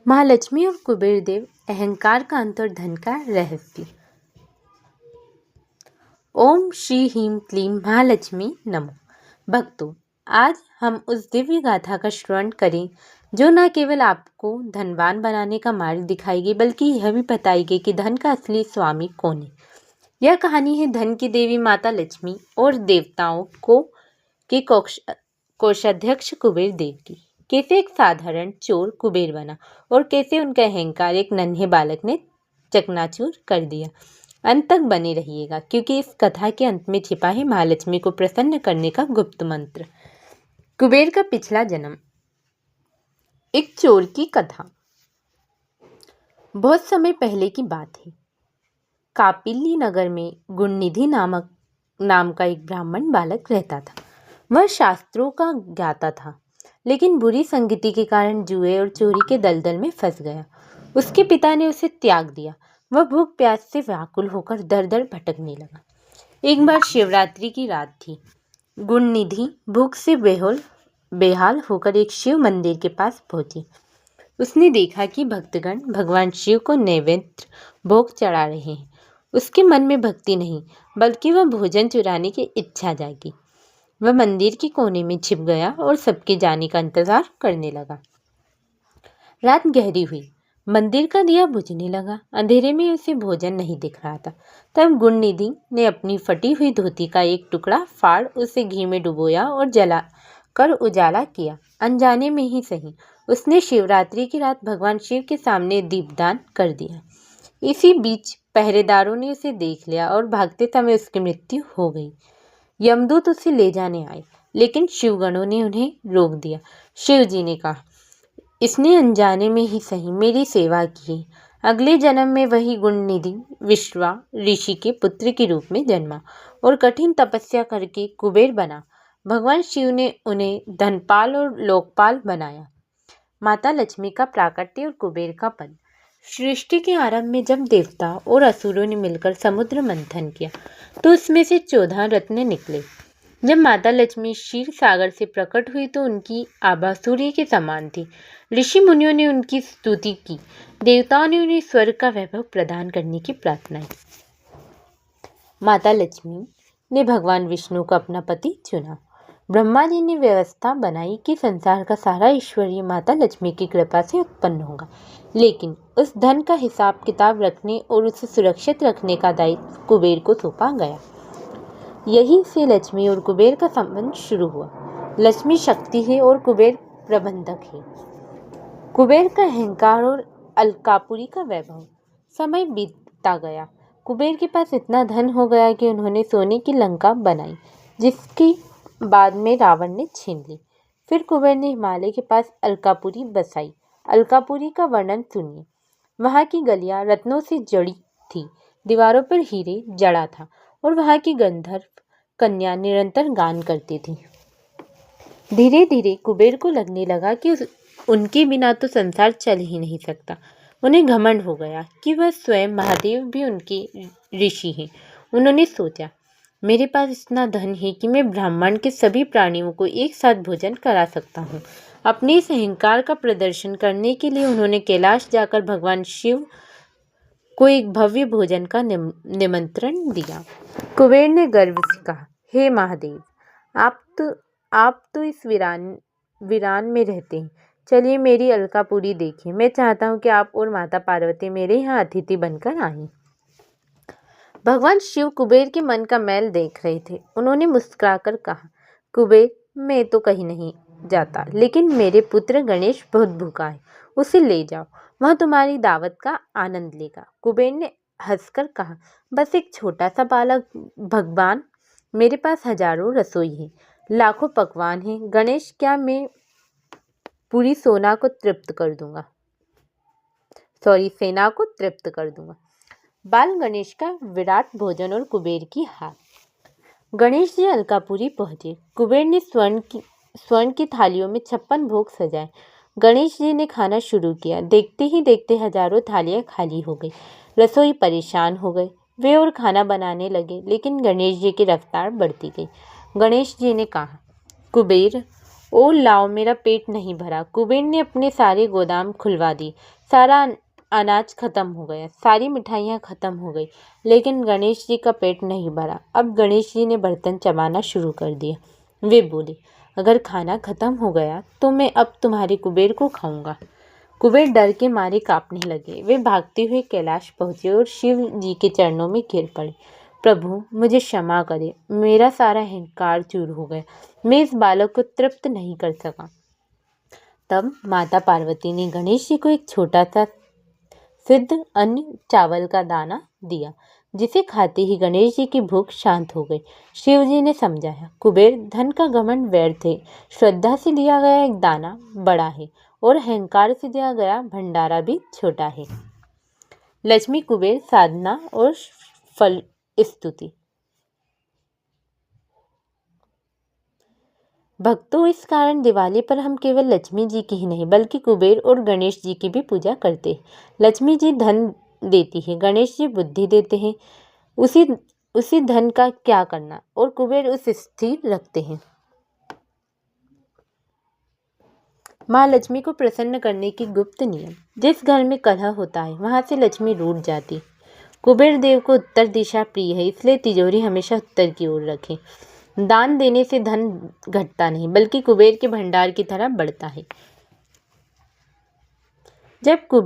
महालक्ष्मी और कुबेर देव, अहंकार का अंत और धन का रहस्य। ओम श्री ह्रीं क्लीं महालक्ष्मी नमो। भक्तों, आज हम उस दिव्य गाथा का श्रवण करें जो न केवल आपको धनवान बनाने का मार्ग दिखाएगी बल्कि यह भी बताएगी कि धन का असली स्वामी कौन है। यह कहानी है धन की देवी माता लक्ष्मी और देवताओं के कोषाध्यक्ष कुबेर देव की। कैसे एक साधारण चोर कुबेर बना और कैसे उनका अहंकार एक नन्हे बालक ने चकनाचूर कर दिया। अंत तक बने रहिएगा क्योंकि इस कथा के अंत में छिपा है महालक्ष्मी को प्रसन्न करने का गुप्त मंत्र। कुबेर का पिछला जन्म। एक चोर की कथा। बहुत समय पहले की बात है। कापिली नगर में गुणनिधि नाम का एक ब्राह्मण बालक रहता था। वह शास्त्रों का ज्ञाता था, लेकिन बुरी संगति के कारण जुए और चोरी के दलदल में फंस गया। उसके पिता ने उसे त्याग दिया। वह भूख प्यास से व्याकुल होकर दर दर भटकने लगा। एक बार शिवरात्रि की रात थी। गुणनिधि भूख से बेहाल होकर एक शिव मंदिर के पास पहुंची। उसने देखा कि भक्तगण भगवान शिव को नैवेद्य भोग चढ़ा रहे हैं। उसके मन में भक्ति नहीं बल्कि वह भोजन चुराने की इच्छा जागी। वह मंदिर के कोने में छिप गया और सबके जाने का इंतजार करने लगा। रात गहरी हुई। मंदिर का दिया बुझने लगा। अंधेरे में उसे भोजन नहीं दिख रहा था। तब गुणनिधि ने अपनी फटी हुई धोती का एक टुकड़ा फाड़ उसे घी में डुबोया और जला कर उजाला किया। अनजाने में ही सही, उसने शिवरात्रि की रात भगवान शिव के सामने दीपदान कर दिया। इसी बीच पहरेदारों ने उसे देख लिया और भागते समय उसकी मृत्यु हो गई। यमदूत उसे ले जाने आए, लेकिन शिवगणों ने उन्हें रोक दिया। शिव जी ने कहा, इसने अनजाने में ही सही मेरी सेवा की। अगले जन्म में वही गुणनिधि विश्वा ऋषि के पुत्र के रूप में जन्मा और कठिन तपस्या करके कुबेर बना। भगवान शिव ने उन्हें धनपाल और लोकपाल बनाया। माता लक्ष्मी का प्राकट्य और कुबेर का पद। सृष्टि के आरंभ में जब देवता और असुरों ने मिलकर समुद्र मंथन किया तो उसमें से 14 रत्न निकले। जब माता लक्ष्मी क्षीर सागर से प्रकट हुई तो उनकी आभा सूर्य के समान थी। ऋषि मुनियों ने उनकी स्तुति की। देवताओं ने उन्हें स्वर्ग का वैभव प्रदान करने की प्रार्थना की। माता लक्ष्मी ने भगवान विष्णु को अपना पति चुना। ब्रह्मा जी ने व्यवस्था बनाई कि संसार का सारा ऐश्वर्य माता लक्ष्मी की कृपा से उत्पन्न होगा, लेकिन उस धन का हिसाब किताब रखने और उसे सुरक्षित रखने का दायित्व कुबेर को सौंपा गया। यहीं से लक्ष्मी और कुबेर का संबंध शुरू हुआ। लक्ष्मी शक्ति है और कुबेर प्रबंधक है। कुबेर का अहंकार और अलकापुरी का वैभव। समय बीतता गया। कुबेर के पास इतना धन हो गया कि उन्होंने सोने की लंका बनाई, जिसकी बाद में रावण ने छीन ली। फिर कुबेर ने हिमालय के पास अलकापुरी बसाई। अलकापुरी का वर्णन सुनिए। वहाँ की गलियाँ रत्नों से जड़ी थी, दीवारों पर हीरे जड़ा था और वहाँ की गंधर्व कन्या निरंतर गान करती थी। धीरे धीरे कुबेर को लगने लगा कि उनके बिना तो संसार चल ही नहीं सकता। उन्हें घमंड हो गया कि वह स्वयं महादेव भी उनके ऋषि हैं। उन्होंने सोचा, मेरे पास इतना धन है कि मैं ब्रह्मांड के सभी प्राणियों को एक साथ भोजन करा सकता हूँ। अपने इस अहंकार का प्रदर्शन करने के लिए उन्होंने कैलाश जाकर भगवान शिव को एक भव्य भोजन का निमंत्रण दिया। कुबेर ने गर्व से कहा, हे महादेव, आप तो इस वीरान में रहते हैं। चलिए मेरी अलकापुरी देखिए। मैं चाहता हूँ कि आप और माता पार्वती मेरे यहाँ अतिथि बनकर आएं। भगवान शिव कुबेर के मन का मैल देख रहे थे। उन्होंने मुस्कुराकर कहा, कुबेर, मैं तो कहीं नहीं जाता, लेकिन मेरे पुत्र गणेश बहुत भूखा है, उसे ले जाओ, वह तुम्हारी दावत का आनंद लेगा। कुबेर ने हंसकर कहा, बस एक छोटा सा बालक? भगवान, मेरे पास हजारों रसोई हैं, लाखों पकवान हैं। गणेश, क्या मैं पूरी सेना को तृप्त कर दूंगा। बाल गणेश का विराट भोजन और कुबेर की हार। गणेश जी अलकापुरी पहुंचे। कुबेर ने स्वर्ण की थालियों में 56 भोग सजाए। गणेश जी ने खाना शुरू किया। देखते ही देखते हजारों थालियां खाली हो गई। रसोई परेशान हो गए। वे और खाना बनाने लगे, लेकिन गणेश जी की रफ्तार बढ़ती गई। गणेश जी ने कहा, कुबेर ओ लाओ, मेरा पेट नहीं भरा। कुबेर ने अपने सारे गोदाम खुलवा दी। सारा अनाज खत्म हो गया, सारी मिठाइयाँ खत्म हो गई, लेकिन गणेश जी का पेट नहीं भरा। अब गणेश जी ने बर्तन चबाना शुरू कर दिया। वे बोले, अगर खाना खत्म हो गया तो मैं अब तुम्हारे कुबेर को खाऊंगा। कुबेर डर के मारे कांपने लगे। वे भागते हुए कैलाश पहुंचे और शिव जी के चरणों में गिर पड़े। प्रभु, मुझे क्षमा करें, मेरा सारा अहंकार चूर हो गया, मैं इस बालक को तृप्त नहीं कर सका। तब माता पार्वती ने गणेश जी को एक छोटा सा सिद्ध अन्न चावल का दाना दिया, जिसे खाते ही गणेश जी की भूख शांत हो गई। शिव जी ने समझाया, कुबेर, धन का घमंड व्यर्थ है। श्रद्धा से दिया गया एक दाना बड़ा है और अहंकार से दिया गया भंडारा भी छोटा है। लक्ष्मी कुबेर साधना और फल स्तुति। भक्तों, इस कारण दिवाली पर हम केवल लक्ष्मी जी की ही नहीं बल्कि कुबेर और गणेश जी की भी पूजा करते हैं। लक्ष्मी जी धन देती है, गणेश जी बुद्धि देते हैं, उसी धन का क्या करना, और कुबेर उस स्थिर रखते हैं। माँ लक्ष्मी को प्रसन्न करने की गुप्त नियम। जिस घर में कलह होता है वहां से लक्ष्मी रूठ जाती। कुबेर देव को उत्तर दिशा प्रिय है, इसलिए तिजोरी हमेशा उत्तर की ओर रखें। दान देने से धन घटता नहीं बल्कि कुबेर के भंडार की तरह बढ़ता है। जब कुबेर